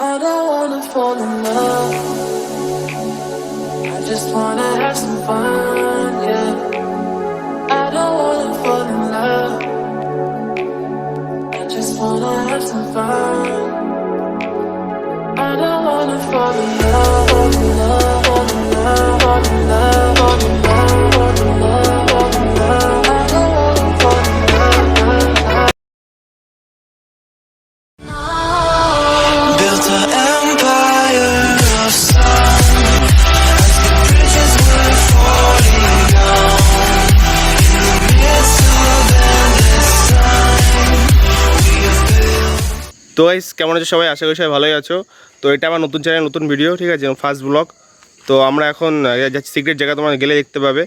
I don't wanna fall in love. I just wanna have some fun, yeah. I don't wanna fall in love. I just wanna have some fun. I don't wanna fall in love, fall in love, fall in love, fall in love, fall in love, fall in love, fall in love. I don't wanna fall in love. Built an empire of sun, as the bridges were falling down. In the midst of endless time, we have built. তো guys কেমন আছো সবাই? আশা করি সবাই ভালোই আছো। তো এটা আমার নতুন চ্যানেল, নতুন ভিডিও, ঠিক আছে, ফার্স্ট ব্লগ। তো আমরা এখন যাচ্ছি সিক্রেট জায়গা, তোমরা গেলে দেখতে পাবে।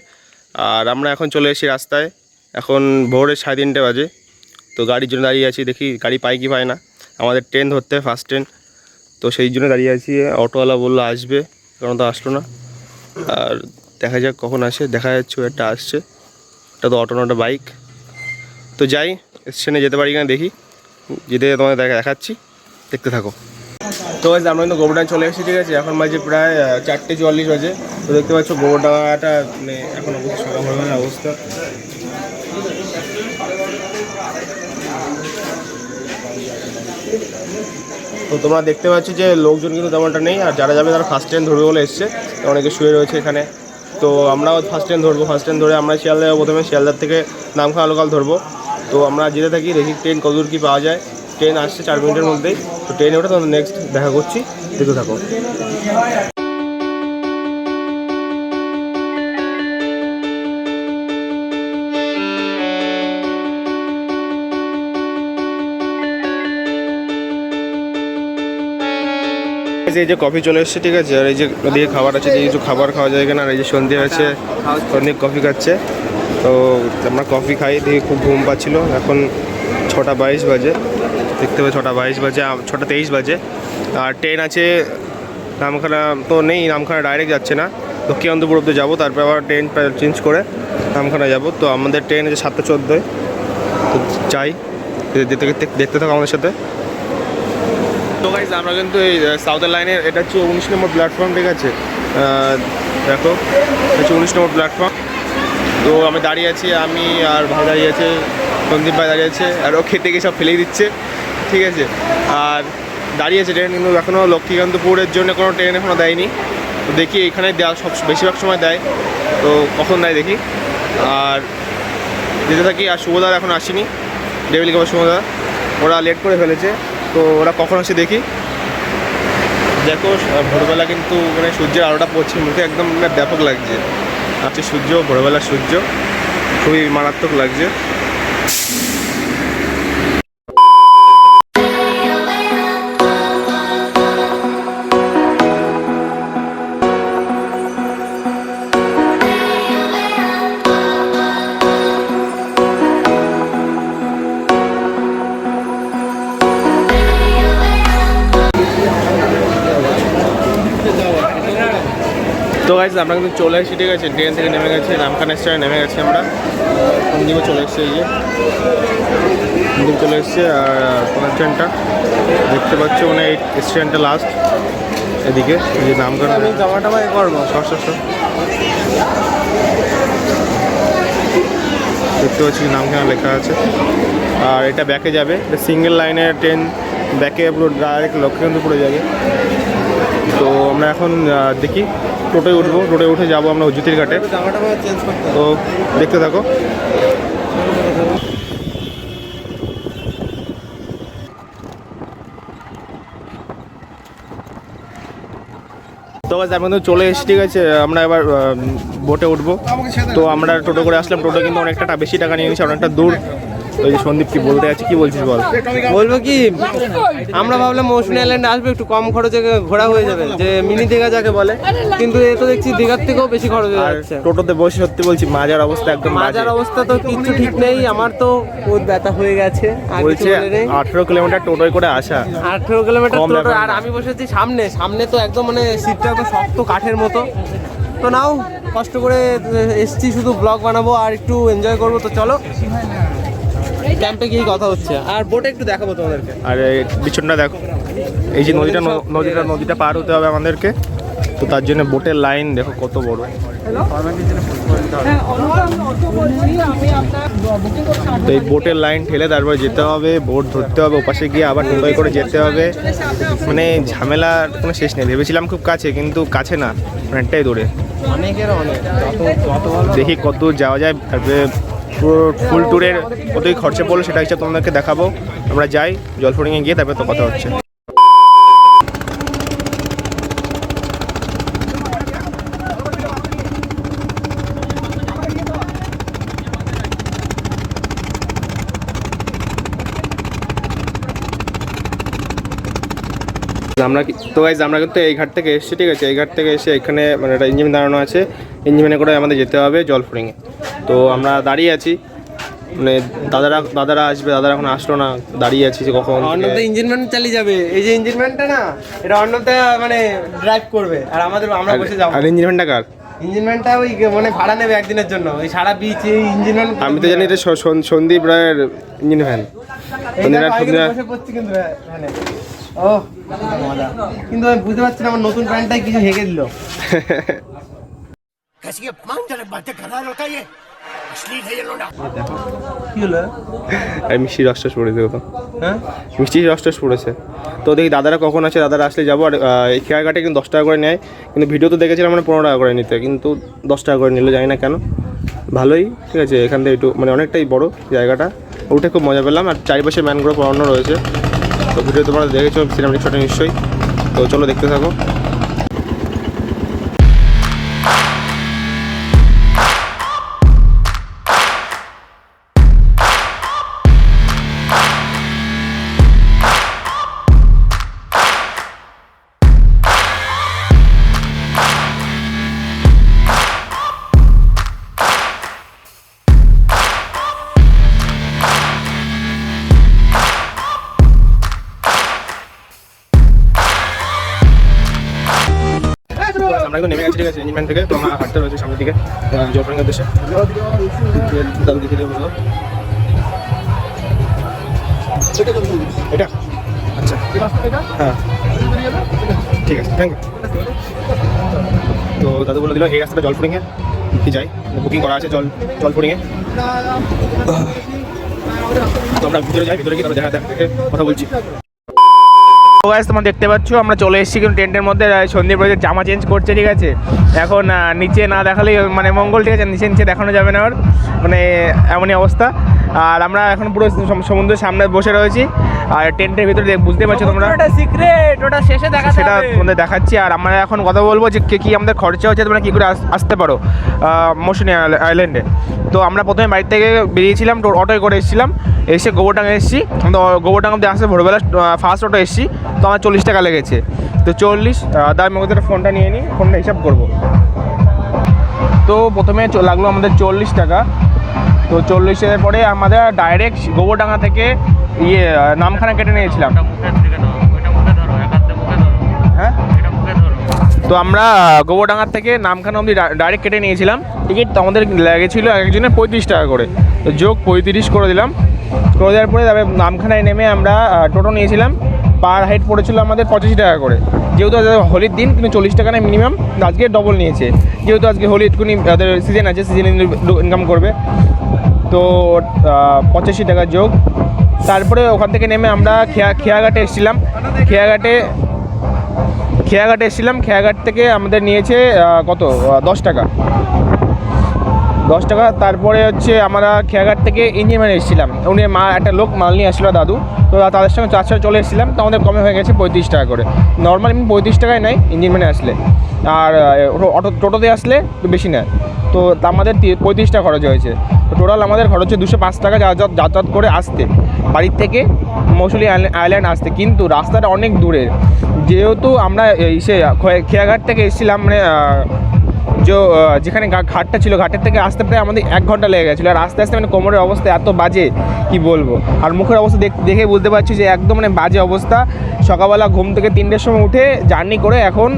আর আমরা এখন চলে এসেছি রাস্তায়, এখন ভোরে 3:30 বাজে। তো গাড়ির জন্য দাঁড়িয়ে আছি, দেখি গাড়ি পাই কি পায় না। আমাদের ট্রেন ধরতে, ফার্স্ট ট্রেন, তো সেই জন্য দাঁড়িয়ে আছি। অটোওয়ালা বললো আসবে, কারণ তো আসলো না। আর দেখা যাক কখন আসে। দেখা যাচ্ছে একটা আসছে, এটা তো অটো না, ওটা বাইক। তো যাই, স্টেশনে যেতে পারি কিনা দেখি, যেতে তোমাদের দেখাচ্ছি, দেখতে থাকো। তো আমরা কিন্তু গোবরডাঙ্গা চলে এসেছি, ঠিক আছে। এখন বাজে প্রায় 4:40 বাজে। তো দেখতে পাচ্ছ গোবরডাঙ্গাটা মানে এখন অবস্থা সকালবেলার অবস্থা। তো তোমরা দেখতে পাচ্ছ যে লোকজন কিন্তু তেমনটা নেই। আর যারা যাবে তারা ফার্স্ট ট্রেন ধরবে বলে এসছে, অনেকে শুয়ে রয়েছে এখানে। তো আমরাও ফার্স্ট ট্রেন ধরবো। ফার্স্ট ট্রেন ধরে আমরা শিয়ালদা যাবো প্রথমে, শিয়ালদার থেকে নামখানা লোকাল ধরবো। তো আমরা যেতে থাকি, দেখি ট্রেন কতদূর কী পাওয়া যায়। ট্রেন আসছে 4 মিনিটের মধ্যেই। তো ট্রেনে ওঠে, তোমাদের নেক্সট দেখা করছি, দেখতে থাকো। এই যে কফি চলে এসছে, ঠিক আছে। আর এই যে ওদিকে খাবার আছে, যে কিছু খাবার খাওয়া যায় এখানে। আর এই যে সন্ধে আছে, অনেক কফি খাচ্ছে। তো আমরা কফি খাই, দেখি খুব ঘুম পাচ্ছিল। এখন 6:22 বাজে, দেখতে পাচ্ছি 6:22 বাজে, 6:23 বাজে। আর ট্রেন আছে নামখানা, তো নেই, নামখানা ডাইরেক্ট যাচ্ছে না, দক্ষিণান্তপুর অব্দি যাবো, তারপর আবার ট্রেন চেঞ্জ করে নামখানা যাবো। তো আমাদের ট্রেন আছে 7:14। তো যাই, দেখতে থাকো আমাদের সাথে। তো গাইজ আমরা কিন্তু এই সাউথের লাইনের, এটা হচ্ছে 19 নম্বর প্ল্যাটফর্ম, ঠিক আছে। দেখো, হচ্ছে 19 নম্বর প্ল্যাটফর্ম। তো আমি দাঁড়িয়ে আছি, আমি আর ভাই দাঁড়িয়ে আছে, সন্দীপ ভাই দাঁড়িয়ে আছে। আর ও খেতে গিয়ে সব ফেলেই দিচ্ছে, ঠিক আছে। আর দাঁড়িয়ে আছে ট্রেন, কিন্তু এখনও লক্ষ্মীকান্তপুরের জন্য কোনো ট্রেন এখনও দেয়নি। তো দেখি এখানে দেওয়া সব বেশিরভাগ সময় দেয়, তো কখন দেয় দেখি। আর যেতে থাকি। আর শুভদার এখন আসেনি, ডেভিল কাবার শুভদা, ওরা লেট করে ফেলেছে। তো ওরা কখন আসে দেখি। দেখো ভোরবেলা কিন্তু মানে সূর্যের আলোটা পড়ছে মুখে, একদম মানে ব্যাপক লাগছে। আজকে সূর্য, ভোরবেলার সূর্য খুবই মারাত্মক লাগছে। তো গাইজ আমরা কিন্তু চলে এসেছি, ঠিক আছে। ট্রেন থেকে নেমে গেছি, নামখানা স্টেশনে নেমে গেছি আমরা। সন্দীপও চলে এসছে, এই যে সন্দীপ চলে এসছে। আর তোমার ট্রেনটা দেখতে পাচ্ছ, মানে এই স্টেশনটা লাস্ট এদিকে, এই যে নামখানা। আমি জামাটা ভাই করবো, দেখতে পাচ্ছি নামখানা লেখা আছে। আর এটা ব্যাকে যাবে, এটা সিঙ্গেল লাইনের ট্রেন, ব্যাকে পুরো ডাইরেক্ট লক্ষ্মীকান্তপুরে যাবে। তো আমরা এখন দেখি টোটোয় উঠবো, টোটোয় উঠে যাবো আমরা জ্যোতির ঘাটে। তো দেখতে থাকো। তো আমরা কিন্তু চলে এসেছি, ঠিক আছে। আমরা এবার বোটে উঠবো। তো আমরা টোটো করে আসলাম, টোটো কিন্তু অনেকটা বেশি টাকা নিয়ে নিয়েছে, অনেকটা দূর। ওই যে সন্দীপ কি বলতে আছে, কি বলছিস বল? বলবো কি, আমরা ভাবলাম মৌসুমী আইল্যান্ডে আসবে, একটু কম খরচে ঘোরা হয়ে যাবে, যে মিনি দীঘা যাকে বলে। কিন্তু এ তো দেখছি দীঘার থেকেও বেশি খরচ হয়ে যাচ্ছে। টোটোতে বসে সত্যি বলছি মাজার অবস্থা একদম, মাজার অবস্থা তো কিচ্ছু ঠিক নেই। আমার তো বহুত ব্যথা হয়ে গেছে। বলছে 18 কিলোমিটার টোটোয় করে আসা, 18 কিলোমিটার টোটো। আর আমি বসেছি সামনে তো একদম মানে সিটটা একদম শক্ত কাঠের মতো। তো নাও, কষ্ট করে এসছি, শুধু ব্লগ বানাবো আর একটু এনজয় করবো। তো চলো, ক্যাম্পে গিয়ে কথা হচ্ছে। আর বোটে একটু দেখাবো তোমাদেরকে। আর পিছনটা দেখো, এই যে নদীটা পার হতে হবে আমাদেরকে, তো তার জন্য বোটের লাইন দেখো কত বড়। তো এই বোটের লাইন ঠেলে তারপরে যেতে হবে, বোট ধরতে হবে, ওপাশে গিয়ে আবার টোটোয় করে যেতে হবে। মানে ঝামেলার কোনো শেষ নেই। ভেবেছিলাম খুব কাছে, কিন্তু কাছে না, অনেকটাই দূরে। দেখি কত দূর যাওয়া যায়, তারপরে পুরো ফুল ট্যুরের কতই খরচা পড়লো সেটা হিসাবে তোমাদেরকে দেখাবো। আমরা যাই জলফড়িংয়ে গিয়ে, তারপরে তো কথা হচ্ছে। আমরা কিন্তু এই ঘাট থেকে এসেছি, ঠিক আছে। এই ঘাট থেকে এসে এখানে মানে একটা ইঞ্জিন দাঁড়ানো আছে, ইঞ্জিনে করে আমাদের যেতে হবে জলফড়িংয়ে। তো আমরা দাঁড়িয়ে আছি, মানে দাদারা আসবে, দাদারা এখন আসলো না, দাঁড়িয়ে আছি যে কখন। অন্যতে ইঞ্জিনম্যান চালিয়ে যাবে, এই যে ইঞ্জিনম্যানটা না, এটা অন্যতে মানে ড্রাইভ করবে, আর আমরা বসে যাবো। আর ইঞ্জিনম্যানটা কার? ইঞ্জিনম্যানটা ওই মানে ভাড়া নেবে একদিনের জন্য, ওই সারা বিচ এই ইঞ্জিনম্যান। আমি তো জানি এটা সন্দীপ রায়ের ইঞ্জিন ভ্যান। বসে পড়ছি কিন্তু ভ্যানে। ও মজা, কিন্তু আমি বুঝতে পারছি না আমার নতুন প্যান্টটাই কিছু হেগে দিল। কি হলো? মিষ্টি রস পড়েছে, তো হ্যাঁ মিষ্টি রস পড়েছে। তো দেখি দাদারা কখন আছে, দাদারা আসলে যাবো। আর এই খেয়াঘাটে কিন্তু 10 টাকা করে নেয়, কিন্তু ভিডিও তো দেখেছিলাম মানে 15 টাকা করে নিতে, কিন্তু 10 টাকা করে নিল, জানি না কেন। ভালোই, ঠিক আছে। এখান থেকে একটু মানে অনেকটাই বড় জায়গাটা, উঠে খুব মজা পেলাম। আর চারিপাশে ম্যানগ্রোভ পড়ানো রয়েছে। তো ভিডিও তোমরা দেখেছো সিনেমাটিক শটে নিশ্চয়ই, তো চলো দেখতে থাকো। আমরা কিন্তু নেমে গেছি, ঠিক আছে, ইঞ্জিন থেকে। তো আমরা হাঁটতে রয়েছে সামনের দিকে জলফড়িংয়ের উদ্দেশ্যে। দাদু দেখে দেবো এটা। আচ্ছা হ্যাঁ ঠিক আছে, থ্যাংক ইউ। তো দাদু বলে দিল এই রাস্তাটা জলফড়িংয়ে কি যাই, বুকিং করা আছে জলফড়িংয়ে। তো আমরা ভিতরে যাই, ভিতরে গিয়ে তারপর দেখা কথা বলছি। তো গাইস তোমরা দেখতে পাচ্ছ আমরা চলে এসেছি কিন্তু টেন্টের মধ্যে। সন্দীপ রয়েছে জামা চেঞ্জ করছে, ঠিক আছে। এখন নিচে না দেখালেই মানে মঙ্গল, ঠিক আছে। নিচে দেখানো যাবে না, ওর মানে এমনই অবস্থা। আর আমরা এখন পুরো সমুদ্রের সামনে বসে রয়েছি, আর টেন্টের ভিতরে বুঝতে পারছো তোমরা, ওটা সিক্রেট, ওটা শেষে দেখা সেটা তোমাদের দেখাচ্ছি। আর আমরা এখন কথা বলবো যে কি আমাদের খরচা হচ্ছে, তোমরা কী করে আসতে পারো মৌসুনী আইল্যান্ডে। তো আমরা প্রথমে বাড়ি থেকে বেরিয়েছিলাম, অটোয় করে এসেছিলাম, এসে গোবরডাঙ্গা এসেছি। তো গোবরডাঙ্গা দিয়ে আসতে ভোরবেলা ফার্স্ট অটো এসেছি, তো আমার 40 টাকা লেগেছে। তো 40 তার মধ্যে ফোনটা নিয়ে নিই, ফোনটা হিসাব করবো। তো প্রথমে লাগলো আমাদের 40 টাকা। তো 40-এর পরে আমাদের ডাইরেক্ট গোবরডাঙ্গা থেকে নামখানা কেটে নিয়েছিলাম। হ্যাঁ, তো আমরা গোবরডাঙ্গার থেকে নামখানা অবধি ডাইরেক্ট কেটে নিয়েছিলাম টিকিট। তো আমাদের লেগেছিলো একজনের 35 টাকা করে, তো যোগ 35 করে দিলাম। করে দেওয়ার পরে তারপরে নামখানায় নেমে আমরা টোটো নিয়েছিলাম। পার হাইড পড়েছিল আমাদের 85 টাকা করে, যেহেতু হোলির দিন, কিন্তু 40 টাকা না মিনিমাম, আজকে ডবল নিয়েছে, যেহেতু আজকে হোলি একটুখানি তাদের সিজন আছে, সিজনে ইনকাম করবে। তো 85 টাকা যোগ। তারপরে ওখান থেকে নেমে আমরা খেয়াঘাটে এসেছিলাম। খেয়াঘাট থেকে আমাদের নিয়েছে কত 10 টাকা। তারপরে হচ্ছে আমরা খেয়াঘাট থেকে ইঞ্জিনিয়ার এসেছিলাম, উনি একটা লোক মাল নিয়ে আসছিলো দাদু, তো তাদের সঙ্গে 4 চলে এসেছিলাম। তো আমাদের কমে হয়ে গেছে 35 টাকা করে। নর্মাল 35 টাকায় নেয় ইঞ্জিনিয়ারে আসলে, আর টোটোতে আসলে বেশি নেয়। তো আমাদের 35 টাকা খরচ হয়েছে। তো টোটাল আমাদের খরচ হচ্ছে 205 টাকা যাতায়াত করে আসতে, বাড়ির থেকে মৌসুনী আইল্যান্ড আসতে। কিন্তু রাস্তাটা অনেক দূরের, যেহেতু আমরা খেয়াঘাট থেকে এসেছিলাম, মানে যেখানে ঘাটটা ছিল, ঘাটের থেকে আসতে প্রায় আমাদের 1 ঘন্টা লেগে গেছিলো। আর আস্তে আস্তে মানে কোমরের অবস্থা এত বাজে কি বলবো, আর মুখের অবস্থা দেখে বুঝতে পারছি যে একদম মানে বাজে অবস্থা। সকালবেলা ঘুম থেকে 3টের সময় উঠে জার্নি করে এখন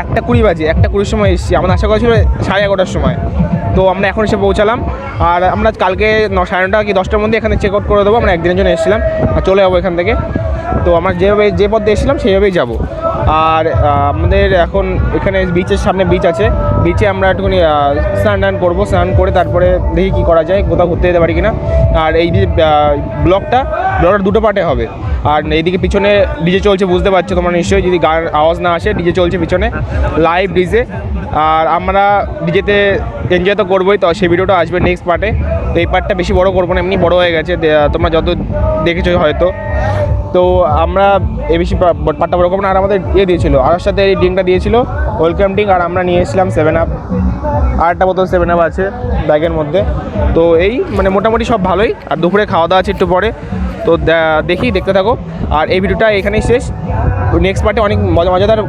1:20 বাজে, 1:20 সময় এসেছি। আমাদের আশা করা ছিল 11:30 সময়। তো আমরা এখন এসে পৌঁছালাম। আর আমরা কালকে 9:30 কি 10টার মধ্যে এখানে চেক আউট করে দেবো। আমরা একদিনের জন্য এসেছিলাম, আর চলে যাবো এখান থেকে। তো আমরা যে পথে এসেছিলাম সেইভাবেই যাব। আর আমাদের এখন এখানে বিচের সামনে বিচ আছে, বিচে আমরা একটুখানি স্নান করবো, স্নান করে তারপরে দেখি কী করা যায়, কোথাও ঘুরতে যেতে পারি কিনা। আর এই যে ব্লগটা দুটো পার্টে হবে। আর এইদিকে পিছনে ডিজে চলছে, বুঝতে পারছো তোমরা নিশ্চয়ই, যদি গান আওয়াজ না আসে, ডিজে চলছে পিছনে, লাইভ ডিজে। আর আমরা ডিজেতে এনজয় তো করবোই, তো সেই ভিডিওটা আসবে নেক্সট পার্টে। তো এই পার্টটা বেশি বড় করবো না, এমনি বড় হয়ে গেছে, তোমরা যত দেখেছো হয়তো। তো আমরা এই বেশি পার্টটা বড় করবো না। আর আমাদের দিয়েছিলো, আর সাথে এই ড্রিঙ্কটা দিয়েছিলো, ওয়েলকাম ড্রিঙ্ক। আর আমরা নিয়ে এসেছিলাম 7 আপ, আর একটা বোতল 7 আপ আছে ব্যাগের মধ্যে। তো এই মানে মোটামুটি সব ভালোই। আর দুপুরে খাওয়া দাওয়া আছে একটু পরে, তো দেখতে থাকো। আর এই ভিডিওটা এখানেই শেষ। নেক্সট পার্টে অনেক মজাদার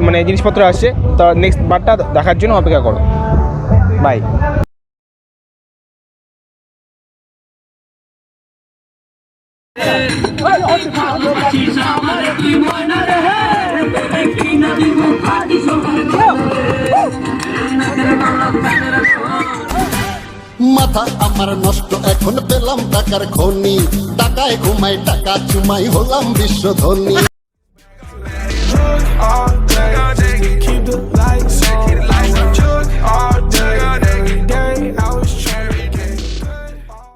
মানে জিনিসপত্র আসছে, তো নেক্সট পার্টটা দেখার জন্য অপেক্ষা করো। বাই। মাথা আমার নষ্ট, এখন পেলাম টাকার খনি, টাকায় ঘুমাই টাকা চুমাই হলাম বিশ্ব ধনী। all day. Keep the